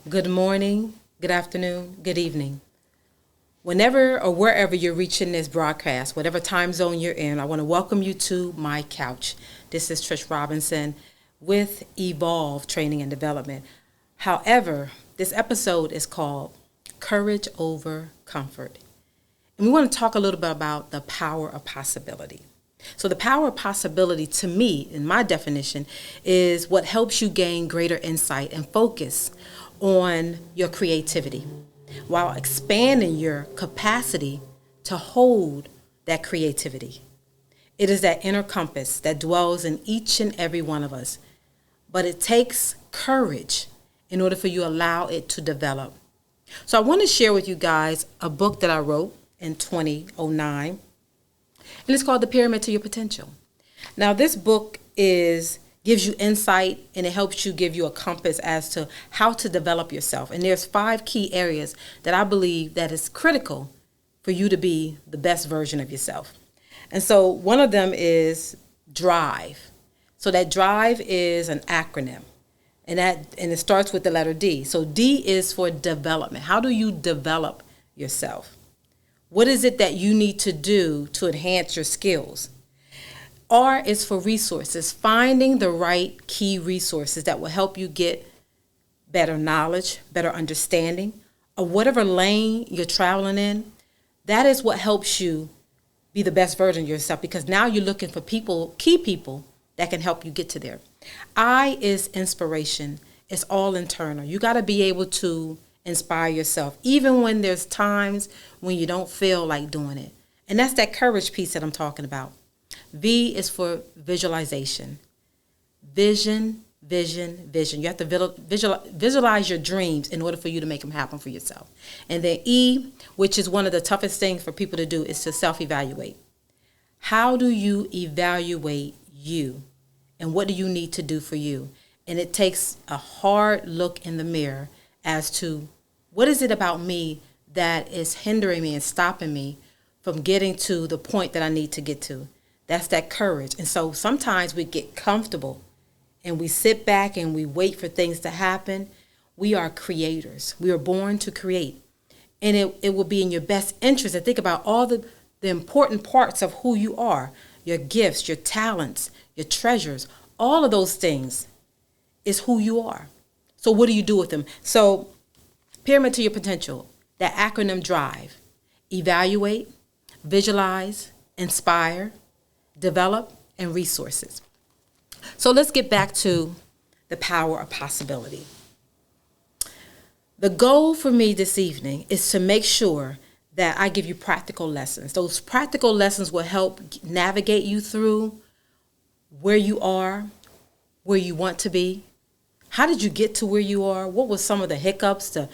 good morning, good afternoon, good evening. Whenever or wherever you're reaching this broadcast, whatever time zone you're in, I want to welcome you to my couch. This is Trish Robinson with Evolve Training and Development. However, this episode is called Courage Over Comfort. And we want to talk a little bit about the power of possibility. So the power of possibility, to me, in my definition, is what helps you gain greater insight and focus on your creativity while expanding your capacity to hold that creativity. It is that inner compass that dwells in each and every one of us. But it takes courage in order for you to allow it to develop. So I want to share with you guys a book that I wrote in 2009. And it's called The Pyramid to Your Potential. Now, this book gives you insight and it helps you give you a compass as to how to develop yourself. And there's 5 key areas that I believe that is critical for you to be the best version of yourself. And so one of them is drive. So that drive is an acronym. And it starts with the letter D. So D is for development. How do you develop yourself? What is it that you need to do to enhance your skills? R is for resources, finding the right key resources that will help you get better knowledge, better understanding of whatever lane you're traveling in. That is what helps you be the best version of yourself, because now you're looking for key people that can help you get to there. I is inspiration. It's all internal. You got to be able to inspire yourself, even when there's times when you don't feel like doing it. And that's that courage piece that I'm talking about. V is for visualization. Vision, vision, vision. You have to visualize your dreams in order for you to make them happen for yourself. And then E, which is one of the toughest things for people to do, is to self-evaluate. How do you evaluate you? And what do you need to do for you? And it takes a hard look in the mirror as to what is it about me that is hindering me and stopping me from getting to the point that I need to get to. That's that courage. And so sometimes we get comfortable and we sit back and we wait for things to happen. We are creators. We are born to create. And it will be in your best interest to think about all the important parts of who you are, your gifts, your talents, your treasures. All of those things is who you are. So what do you do with them? So pyramid to your potential, that acronym DRIVE. Evaluate, visualize, inspire, develop, and resources. So let's get back to the power of possibility. The goal for me this evening is to make sure that I give you practical lessons. Those practical lessons will help navigate you through where you are, where you want to be. How did you get to where you are? What were some of the hiccups, the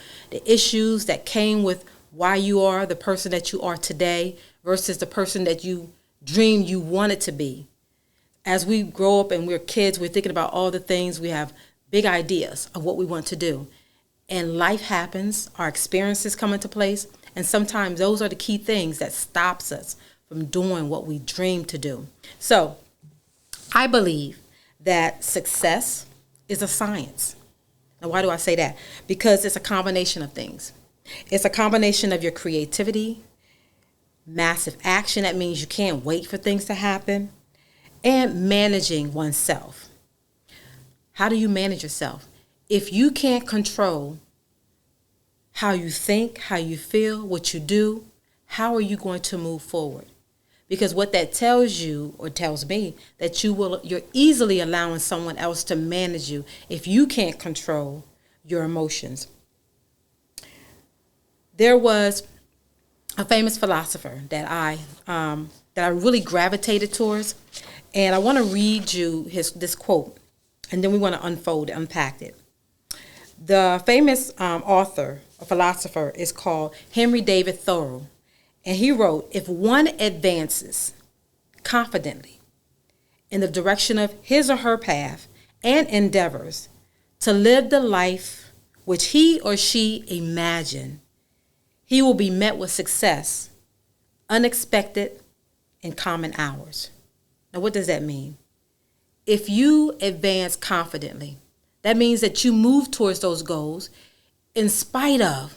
issues that came with why you are the person that you are today versus the person that you dreamed you wanted to be? As we grow up and we're kids, we're thinking about all the things. We have big ideas of what we want to do. And life happens, our experiences come into place, and sometimes those are the key things that stops us from doing what we dream to do. So I believe that success is a science. Now, why do I say that? Because it's a combination of things. It's a combination of your creativity, massive action. That means you can't wait for things to happen, and managing oneself. How do you manage yourself? If you can't control how you think, how you feel, what you do, how are you going to move forward? Because what that tells you, or tells me, that you're easily allowing someone else to manage you if you can't control your emotions. There was a famous philosopher that I really gravitated towards, and I want to read you this quote, and then we want to unpack it. The famous author, a philosopher, is called Henry David Thoreau. And he wrote, if one advances confidently in the direction of his or her path and endeavors to live the life which he or she imagined, he will be met with success, unexpected, and common hours. Now, what does that mean? If you advance confidently, that means that you move towards those goals in spite of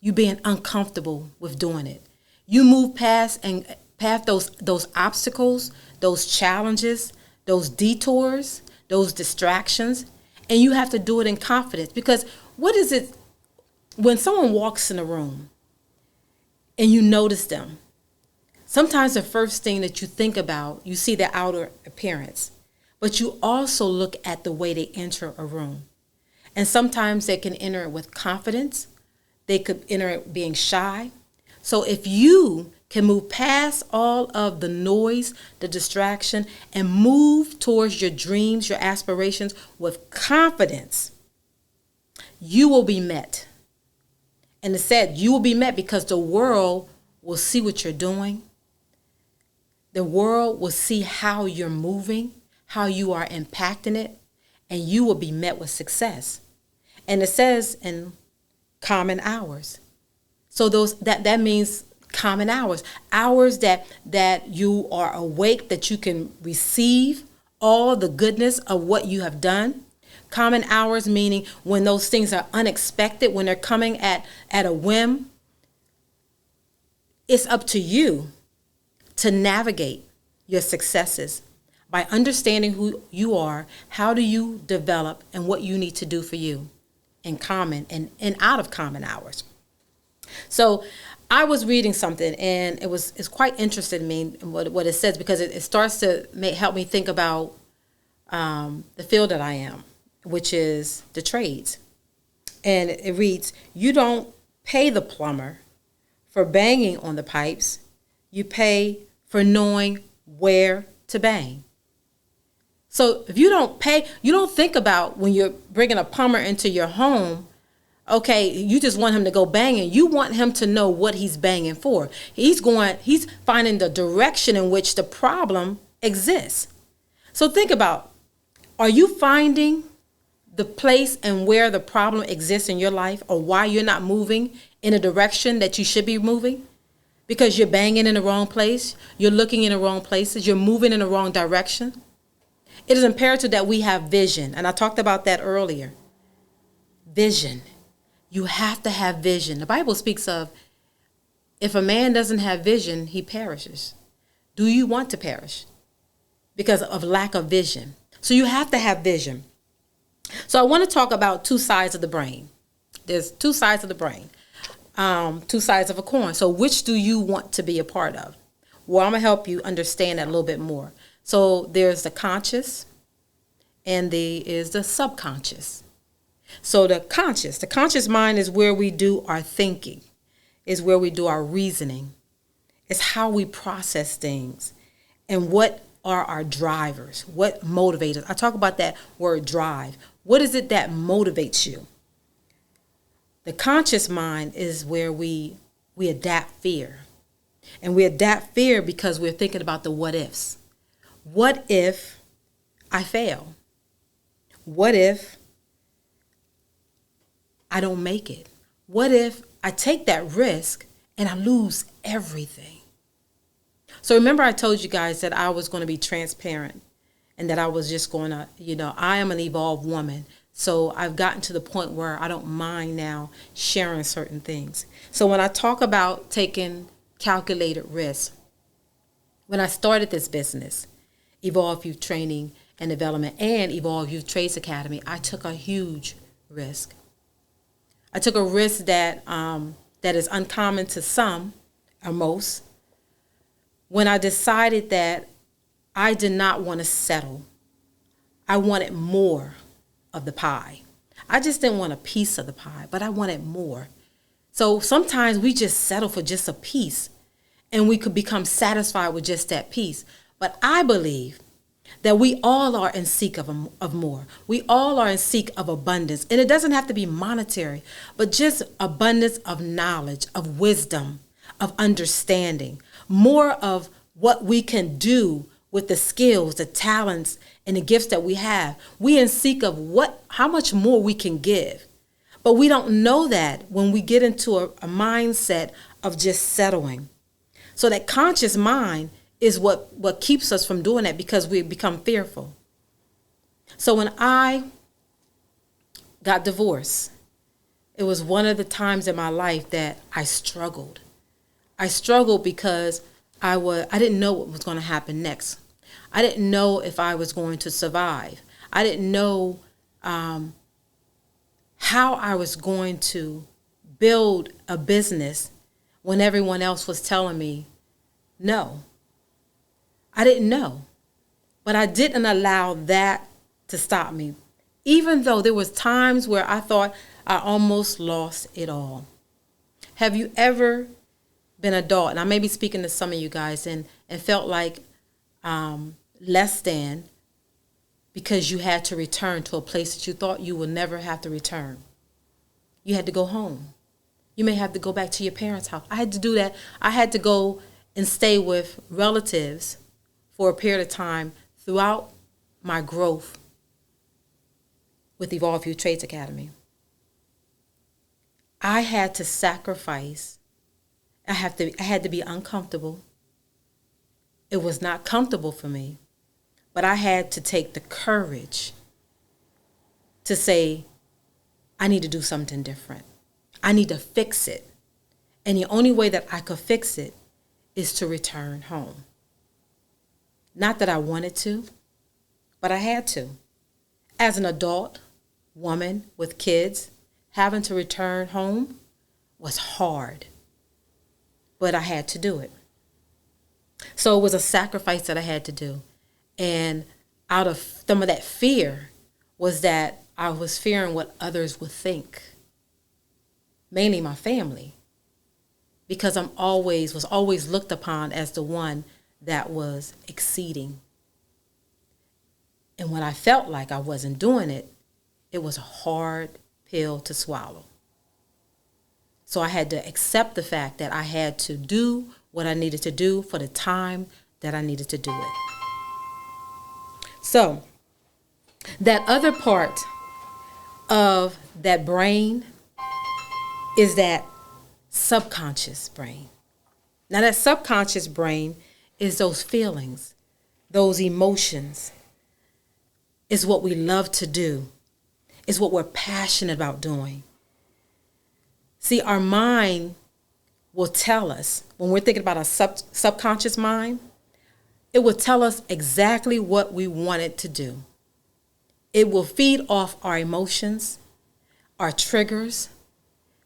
you being uncomfortable with doing it. You move past those obstacles, those challenges, those detours, those distractions, and you have to do it in confidence. Because what is it when someone walks in a room and you notice them? Sometimes the first thing that you think about, you see their outer appearance, but you also look at the way they enter a room. And sometimes they can enter it with confidence. They could enter it being shy. So if you can move past all of the noise, the distraction, and move towards your dreams, your aspirations with confidence, you will be met. And it said you will be met because the world will see what you're doing. The world will see how you're moving, how you are impacting it, and you will be met with success. And it says in common hours. So that means common hours that you are awake, that you can receive all the goodness of what you have done. Common hours meaning when those things are unexpected, when they're coming at a whim. It's up to you to navigate your successes by understanding who you are, how do you develop, and what you need to do for you in common and out of common hours. So I was reading something, and it's quite interesting to me what it says, because it starts to help me think about the field that I am, which is the trades. And it reads, you don't pay the plumber for banging on the pipes. You pay for knowing where to bang. So if you don't pay, you don't think about when you're bringing a plumber into your home, okay, you just want him to go banging. You want him to know what he's banging for. He's finding the direction in which the problem exists. So think about, are you finding the place and where the problem exists in your life, or why you're not moving in a direction that you should be moving? Because you're banging in the wrong place, you're looking in the wrong places, you're moving in the wrong direction. It is imperative that we have vision, and I talked about that earlier. Vision. You have to have vision. The Bible speaks of, if a man doesn't have vision, he perishes. Do you want to perish? Because of lack of vision. So you have to have vision. So I want to talk about two sides of the brain. There's two sides of the brain, two sides of a coin. So which do you want to be a part of? Well, I'm going to help you understand that a little bit more. So there's the conscious and is the subconscious. So the conscious mind is where we do our thinking, is where we do our reasoning. It's how we process things and what are our drivers, what motivates us. I talk about that word drive. What is it that motivates you? The conscious mind is where we adapt fear. And we adapt fear because we're thinking about the what ifs. What if I fail? What if I don't make it? What if I take that risk and I lose everything? So remember, I told you guys that I was going to be transparent and that I was just going to, I am an evolved woman. So I've gotten to the point where I don't mind now sharing certain things. So when I talk about taking calculated risks, when I started this business, Evolve Youth Training and Development and Evolve Youth Trades Academy, I took a huge risk. I took a risk that is uncommon to some or most, when I decided that I did not want to settle. I wanted more of the pie. I just didn't want a piece of the pie, but I wanted more. So sometimes we just settle for just a piece, and we could become satisfied with just that piece. But I believe that we all are in seek of more. We all are in seek of abundance. And it doesn't have to be monetary, but just abundance of knowledge, of wisdom, of understanding, more of what we can do with the skills, the talents, and the gifts that we have. We in seek of how much more we can give. But we don't know that when we get into a mindset of just settling. So that conscious mind is what keeps us from doing that, because we become fearful. So when I got divorced, It was one of the times in my life that I struggled. I struggled because I didn't know what was going to happen next. I didn't know if I was going to survive. I didn't know how I was going to build a business when everyone else was telling me no. I didn't know. But I didn't allow that to stop me. Even though there was times where I thought I almost lost it all. Have you ever been an adult, and I may be speaking to some of you guys, and felt like less than because you had to return to a place that you thought you would never have to return? You had to go home. You may have to go back to your parents' house. I had to do that. I had to go and stay with relatives for a period of time throughout my growth with Evolve Youth Trades Academy. I had to sacrifice. I had to be uncomfortable. It was not comfortable for me, but I had to take the courage to say, I need to do something different. I need to fix it. And the only way that I could fix it is to return home. Not that I wanted to, but I had to. As an adult woman with kids, having to return home was hard, but I had to do it. So it was a sacrifice that I had to do. And out of some of that fear was that I was fearing what others would think, mainly my family, because was always looked upon as the one that was exceeding. And when I felt like I wasn't doing it, it was a hard pill to swallow. So I had to accept the fact that I had to do what I needed to do for the time that I needed to do it. So that other part of that brain is that subconscious brain. Now that subconscious brain is those feelings, those emotions, is what we love to do, is what we're passionate about doing. See, our mind will tell us, when we're thinking about our subconscious mind, it will tell us exactly what we want it to do. It will feed off our emotions, our triggers,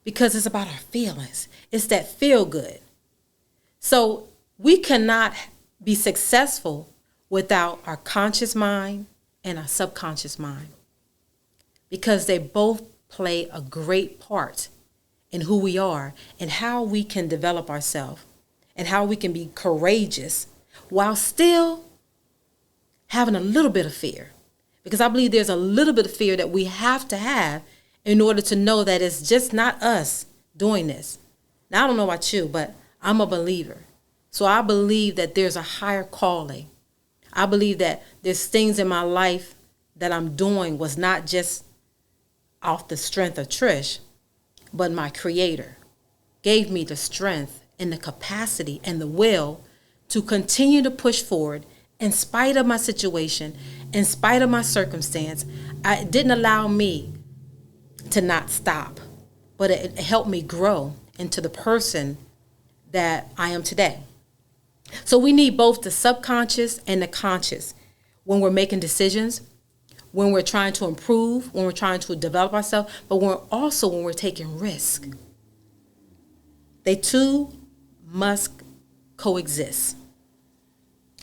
because it's about our feelings. It's that feel good. So we cannot be successful without our conscious mind and our subconscious mind, because they both play a great part in who we are and how we can develop ourselves and how we can be courageous while still having a little bit of fear. Because I believe there's a little bit of fear that we have to have in order to know that it's just not us doing this. Now, I don't know about you, but I'm a believer. So I believe that there's a higher calling. I believe that there's things in my life that I'm doing was not just off the strength of Trish, but my Creator gave me the strength and the capacity and the will to continue to push forward in spite of my situation, in spite of my circumstance. It didn't allow me to not stop, but it helped me grow into the person that I am today. So we need both the subconscious and the conscious when we're making decisions, when we're trying to improve, when we're trying to develop ourselves, but when we're taking risk. They two must coexist.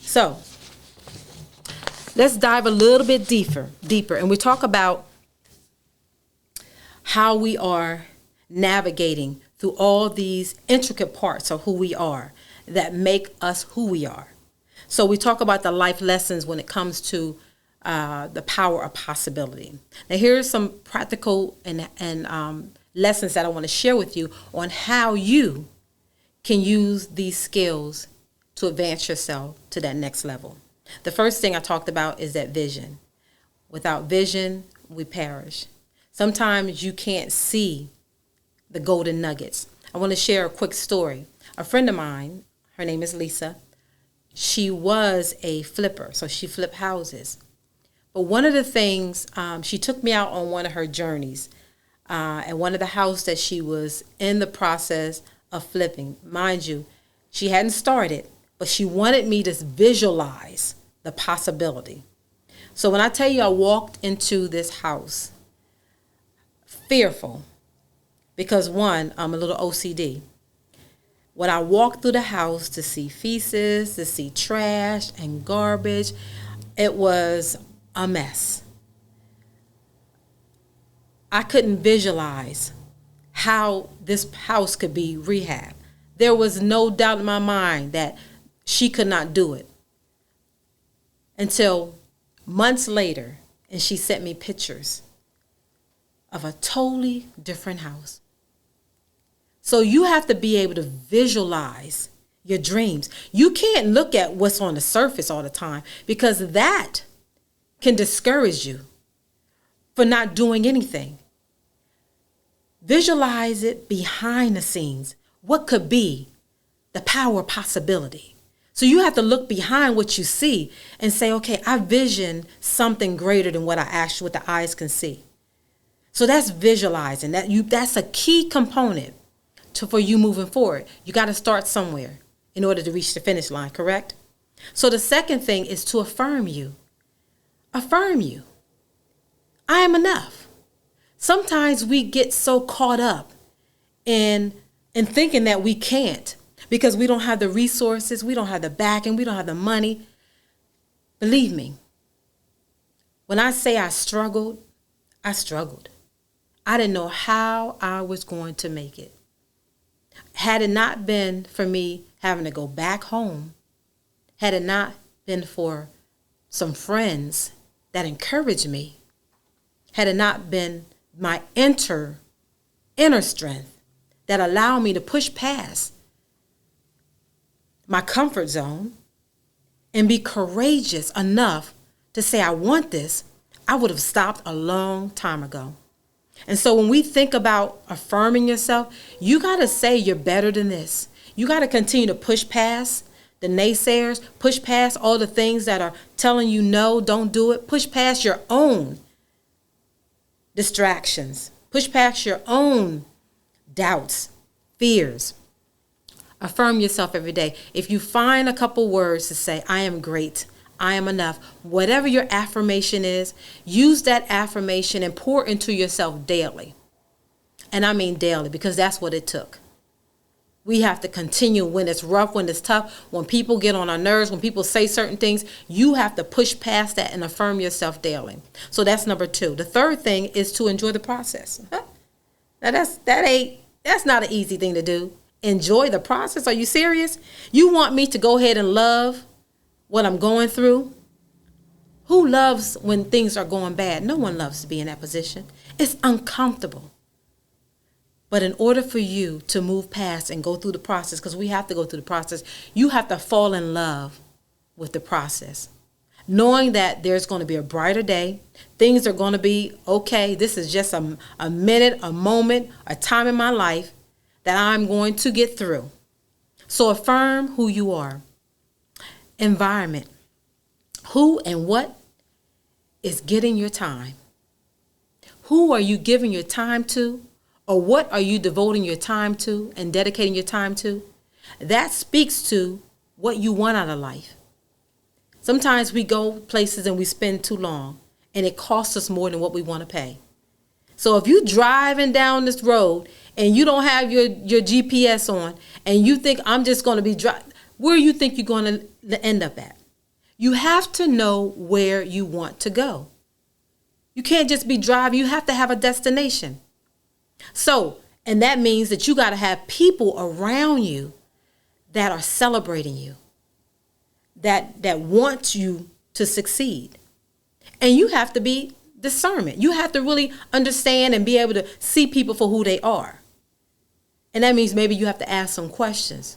So let's dive a little bit deeper, and we talk about how we are navigating through all these intricate parts of who we are that make us who we are. So we talk about the life lessons when it comes to the power of possibility. Now here's some practical and lessons that I want to share with you on how you can use these skills to advance yourself to that next level. The first thing I talked about is that vision. Without vision, we perish. Sometimes you can't see the golden nuggets. I want to share a quick story. A friend of mine, her name is Lisa, she was a flipper, so she flipped houses. But one of the things, she took me out on one of her journeys. and one of the house that she was in the process of flipping. Mind you, she hadn't started, but she wanted me to visualize the possibility. So when I tell you I walked into this house fearful, because one, I'm a little OCD. When I walked through the house to see feces, to see trash and garbage, it was a mess. I couldn't visualize how this house could be rehab. There was no doubt in my mind that she could not do it. Until months later, and she sent me pictures of a totally different house. So you have to be able to visualize your dreams. You can't look at what's on the surface all the time, because that can discourage you for not doing anything. Visualize it behind the scenes. What could be the power of possibility? So you have to look behind what you see and say, okay, I vision something greater than what the eyes can see. So that's visualizing. That's a key component for you moving forward. You got to start somewhere in order to reach the finish line, correct? So the second thing is to affirm you. Affirm you. I am enough. Sometimes we get so caught up in thinking that we can't because we don't have the resources, we don't have the backing, we don't have the money. Believe me, when I say I struggled, I struggled. I didn't know how I was going to make it. Had it not been for me having to go back home, had it not been for some friends that encouraged me, had it not been my inner strength that allowed me to push past my comfort zone and be courageous enough to say, I want this, I would have stopped a long time ago. And so when we think about affirming yourself, you got to say you're better than this. You got to continue to push past the naysayers, push past all the things that are telling you no, don't do it. Push past your own distractions. Push past your own doubts, fears. Affirm yourself every day. If you find a couple words to say, I am great, I am enough, whatever your affirmation is, use that affirmation and pour into yourself daily. And I mean daily, because that's what it took. We have to continue when it's rough, when it's tough, when people get on our nerves, when people say certain things, you have to push past that and affirm yourself daily. So that's number 2. The third thing is to enjoy the process. Now that's not an easy thing to do. Enjoy the process. Are you serious? You want me to go ahead and love what I'm going through? Who loves when things are going bad? No one loves to be in that position. It's uncomfortable. But in order for you to move past and go through the process, because we have to go through the process, you have to fall in love with the process. Knowing that there's going to be a brighter day, things are going to be okay. This is just a minute, a moment, a time in my life that I'm going to get through. So affirm who you are. Environment. Who and what is getting your time? Who are you giving your time to? Or what are you devoting your time to and dedicating your time to? That speaks to what you want out of life. Sometimes we go places and we spend too long and it costs us more than what we want to pay. So if you're driving down this road and you don't have your GPS on and you think I'm just going to be driving, where do you think you're going to end up at? You have to know where you want to go. You can't just be driving. You have to have a destination. So, and that means that you got to have people around you that are celebrating you, that want you to succeed. And you have to be discernment. You have to really understand and be able to see people for who they are. And that means maybe you have to ask some questions.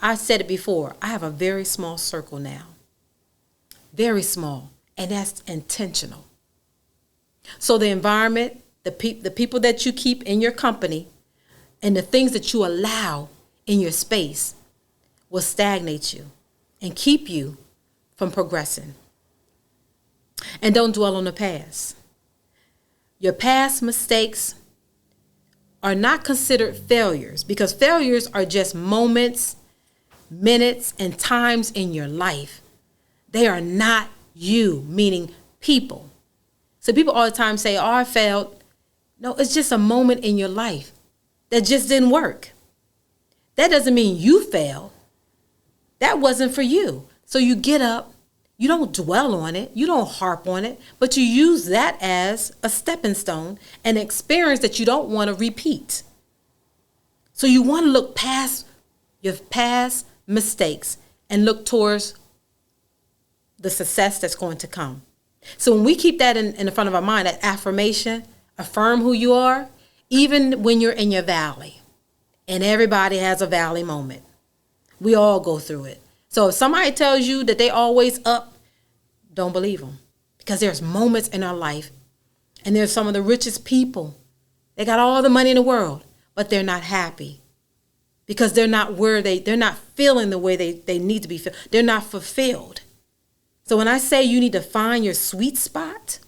I said it before, I have a very small circle now. Very small. And that's intentional. So the environment, the people that you keep in your company, and the things that you allow in your space will stagnate you and keep you from progressing. And don't dwell on the past. Your past mistakes are not considered failures, because failures are just moments, minutes, and times in your life. They are not you, meaning people. So people all the time say, oh, I failed. No, it's just a moment in your life that just didn't work. That doesn't mean you failed. That wasn't for you. So you get up, you don't dwell on it, you don't harp on it, but you use that as a stepping stone, an experience that you don't want to repeat. So you want to look past your past mistakes and look towards the success that's going to come. So when we keep that in the front of our mind, that affirmation, affirm who you are, even when you're in your valley. And everybody has a valley moment. We all go through it. So if somebody tells you that they always up, don't believe them. Because there's moments in our life, and there's some of the richest people. They got all the money in the world, but they're not happy. Because they're not they're not feeling the way they need to be filled. They're not fulfilled. So when I say you need to find your sweet spot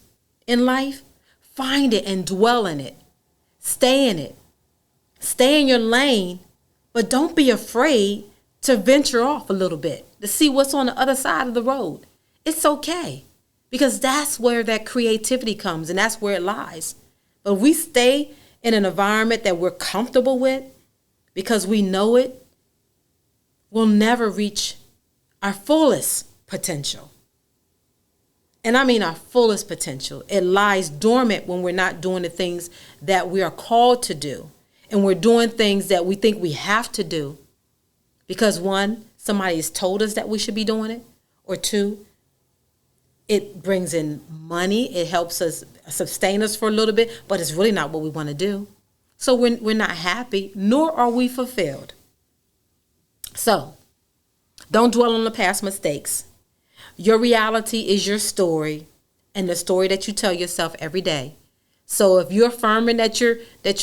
in life, find it and dwell in it. Stay in it. Stay in your lane, but don't be afraid to venture off a little bit, to see what's on the other side of the road. It's okay, because that's where that creativity comes, and that's where it lies. But we stay in an environment that we're comfortable with because we know it, we'll never reach our fullest potential. And I mean our fullest potential. It lies dormant when we're not doing the things that we are called to do. And we're doing things that we think we have to do because, one, somebody has told us that we should be doing it, or two, it brings in money. It helps us sustain us for a little bit, but it's really not what we want to do. So we're not happy, nor are we fulfilled. So don't dwell on the past mistakes. Your reality is your story, and the story that you tell yourself every day. So if you're affirming that you're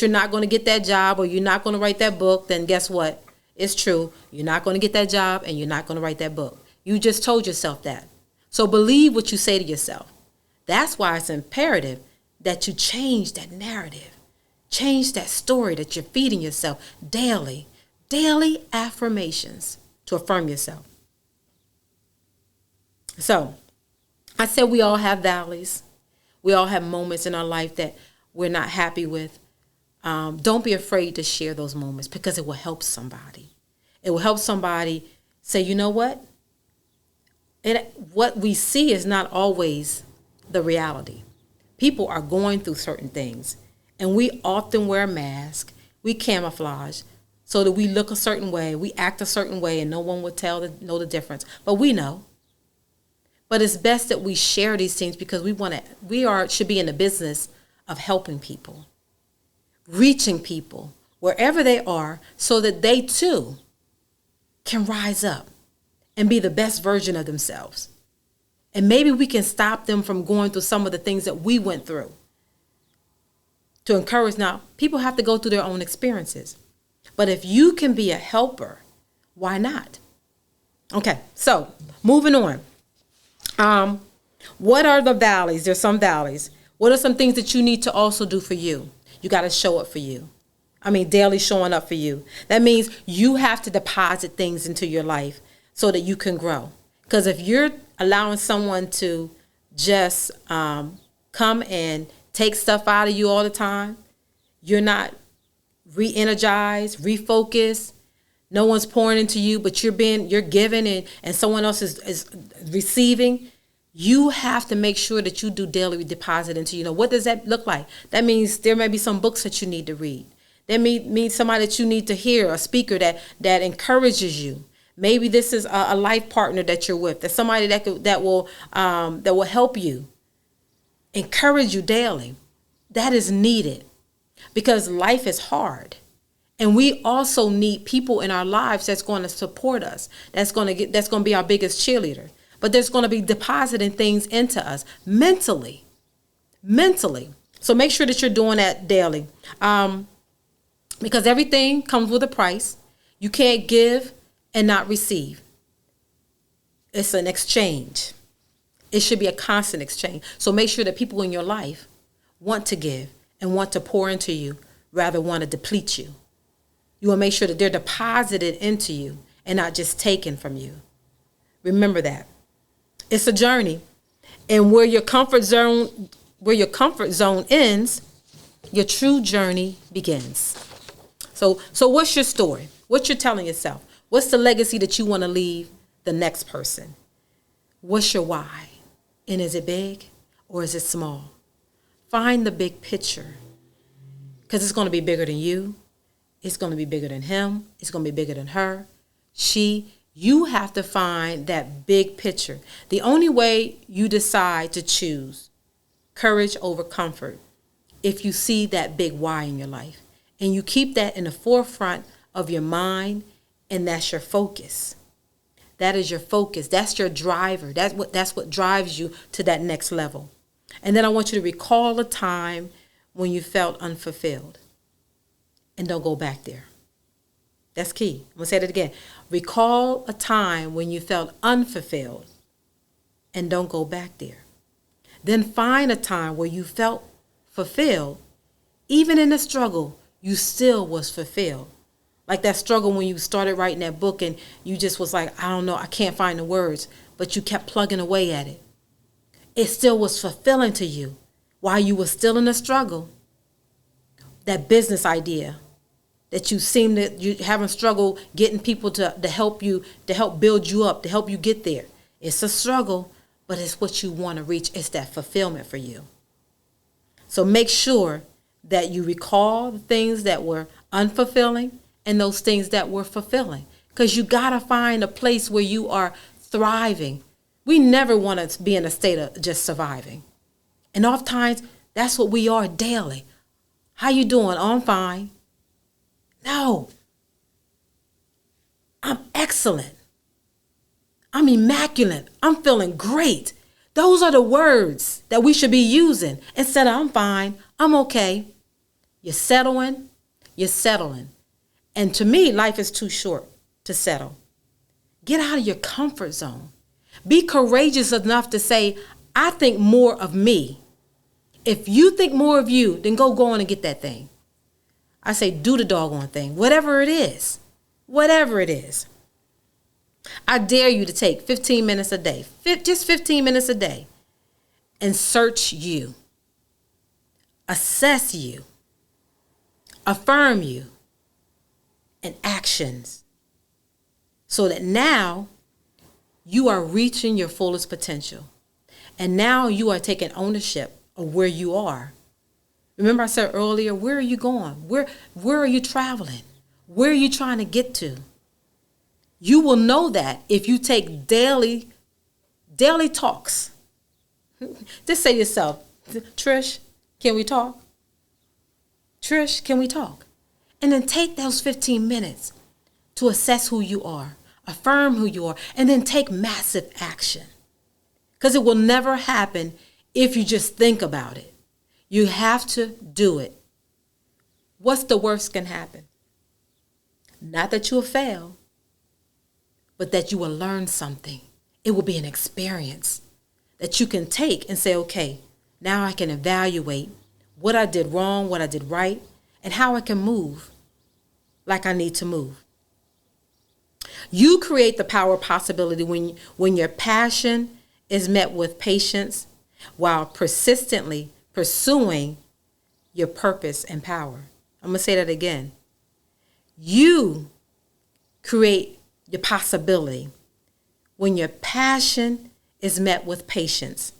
not going to get that job, or you're not going to write that book, then guess what? It's true. You're not going to get that job, and you're not going to write that book. You just told yourself that. So believe what you say to yourself. That's why it's imperative that you change that narrative. Change that story that you're feeding yourself daily. Daily affirmations to affirm yourself. So I said we all have valleys. We all have moments in our life that we're not happy with. Don't be afraid to share those moments, because it will help somebody. It will help somebody say, you know what? What we see is not always the reality. People are going through certain things, and we often wear a mask. We camouflage so that we look a certain way, we act a certain way, and no one will know the difference. But we know. But it's best that we share these things, because should be in the business of helping people, reaching people wherever they are, so that they too can rise up and be the best version of themselves. And maybe we can stop them from going through some of the things that we went through. To encourage, now, people have to go through their own experiences. But if you can be a helper, why not? Okay, so moving on. What are the valleys? There's some valleys. What are some things that you need to also do for you? You got to show up for you. Daily showing up for you. That means you have to deposit things into your life so that you can grow. Because if you're allowing someone to just come and take stuff out of you all the time, you're not re-energized, refocused. No one's pouring into you, but you're giving, and someone else is receiving. You have to make sure that you do daily deposit into, what does that look like? That means there may be some books that you need to read. That means somebody that you need to hear, a speaker that encourages you. Maybe this is a life partner that you're with. That's somebody that will help you, encourage you daily. That is needed, because life is hard. And we also need people in our lives that's going to support us. That's going to be our biggest cheerleader. But there's going to be depositing things into us mentally. So make sure that you're doing that daily. Because everything comes with a price. You can't give and not receive. It's an exchange. It should be a constant exchange. So make sure that people in your life want to give and want to pour into you, rather want to deplete you. You want to make sure that they're deposited into you and not just taken from you. Remember that. It's a journey. And where your comfort zone ends, your true journey begins. So what's your story? What you're telling yourself? What's the legacy that you want to leave the next person? What's your why? And is it big or is it small? Find the big picture, because it's going to be bigger than you. It's going to be bigger than him. It's going to be bigger than her. You have to find that big picture. The only way you decide to choose courage over comfort, if you see that big why in your life and you keep that in the forefront of your mind, and that's your focus. That is your focus. That's your driver. That's what drives you to that next level. And then I want you to recall a time when you felt unfulfilled, and don't go back there. That's key. I'm going to say that again. Recall a time when you felt unfulfilled, and don't go back there. Then find a time where you felt fulfilled. Even in the struggle, you still was fulfilled. Like that struggle when you started writing that book and you just was like, I don't know, I can't find the words, but you kept plugging away at it. It still was fulfilling to you while you were still in the struggle. That business idea that you seem that you haven't struggled getting people to help you, to help build you up, to help you get there. It's a struggle, but it's what you want to reach. It's that fulfillment for you. So make sure that you recall the things that were unfulfilling and those things that were fulfilling, because you got to find a place where you are thriving. We never want to be in a state of just surviving. And oftentimes, that's what we are daily. How you doing? Oh, I'm fine. No. I'm excellent. I'm immaculate. I'm feeling great. Those are the words that we should be using instead of I'm fine, I'm okay. You're settling. And to me, life is too short to settle. Get out of your comfort zone. Be courageous enough to say, I think more of me. If you think more of you, then go on and get that thing. I say, do the doggone thing, whatever it is. Whatever it is. I dare you to take 15 minutes a day, just 15 minutes a day, and search you, assess you, affirm you, and actions, so that now you are reaching your fullest potential. And now you are taking ownership of where you are. Remember I said earlier, where are you going? Where are you traveling? Where are you trying to get to? You will know that if you take daily talks. Just say to yourself, Trish, can we talk? Trish, can we talk? And then take those 15 minutes to assess who you are, affirm who you are, and then take massive action. Because it will never happen if you just think about it. You have to do it. What's the worst can happen? Not that you'll fail, but that you will learn something. It will be an experience that you can take and say, okay, now I can evaluate what I did wrong, what I did right, and how I can move like I need to move. You create the power of possibility when your passion is met with patience while persistently pursuing your purpose and power. I'm going to say that again. You create your possibility when your passion is met with patience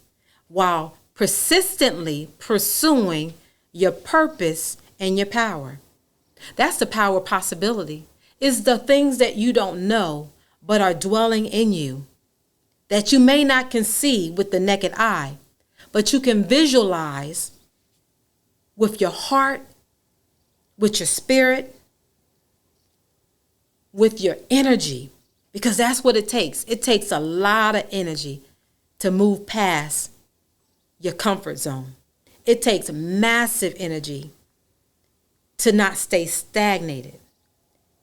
while persistently pursuing your purpose and your power. That's the power of possibility. It's the things that you don't know but are dwelling in you that you may not conceive with the naked eye, but you can visualize with your heart, with your spirit, with your energy, because that's what it takes. It takes a lot of energy to move past your comfort zone. It takes massive energy to not stay stagnated.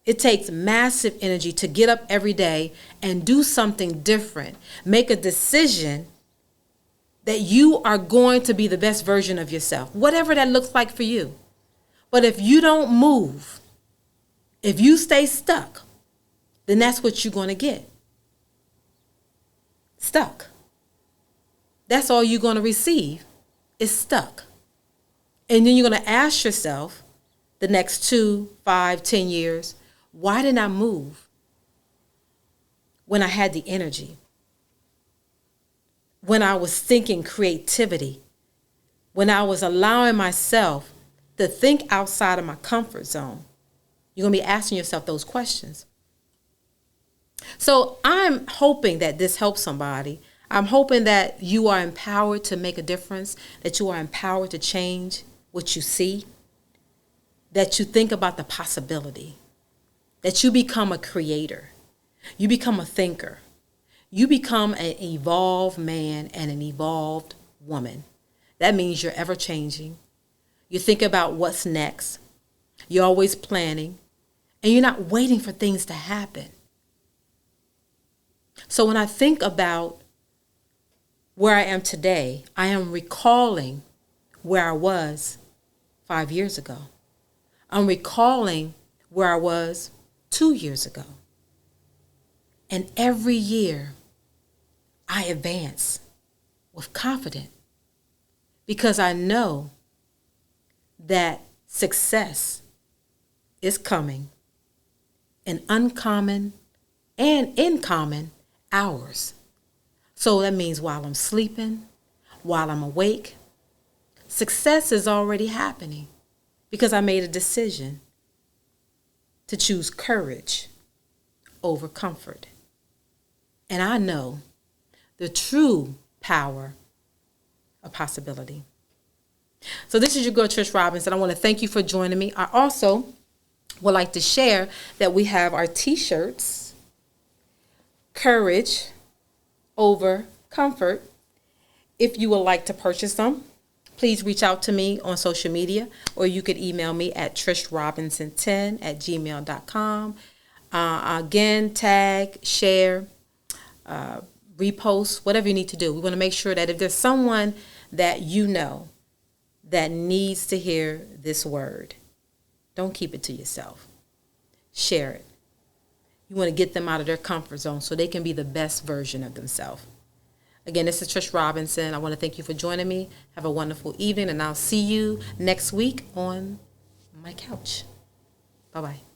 It takes massive energy to get up every day and do something different. Make a decision that you are going to be the best version of yourself, whatever that looks like for you. But if you don't move, if you stay stuck, then that's what you're going to get. Stuck. That's all you're going to receive is stuck. And then you're going to ask yourself the next 2, 5, 10 years, why didn't I move when I had the energy? When I was thinking creativity? When I was allowing myself to think outside of my comfort zone? You're going to be asking yourself those questions. So I'm hoping that this helps somebody. I'm hoping that you are empowered to make a difference, that you are empowered to change what you see, that you think about the possibility, that you become a creator, you become a thinker, you become an evolved man and an evolved woman. That means you're ever changing. You think about what's next. You're always planning, and you're not waiting for things to happen. So when I think about where I am today, I am recalling where I was 5 years ago. I'm recalling where I was 2 years ago. And every year I advance with confidence because I know that success is coming in uncommon and in common hours. So that means while I'm sleeping, while I'm awake, success is already happening because I made a decision to choose courage over comfort. And I know the true power of possibility. So this is your girl, Trish Robinson. I want to thank you for joining me. I also would like to share that we have our t-shirts, Courage Over Comfort. If you would like to purchase them, please reach out to me on social media, or you could email me at trishrobinson10@gmail.com. Again, tag, share, repost, whatever you need to do. We want to make sure that if there's someone that you know that needs to hear this word, don't keep it to yourself. Share it. You want to get them out of their comfort zone so they can be the best version of themselves. Again, this is Trish Robinson. I want to thank you for joining me. Have a wonderful evening, and I'll see you next week on my couch. Bye-bye.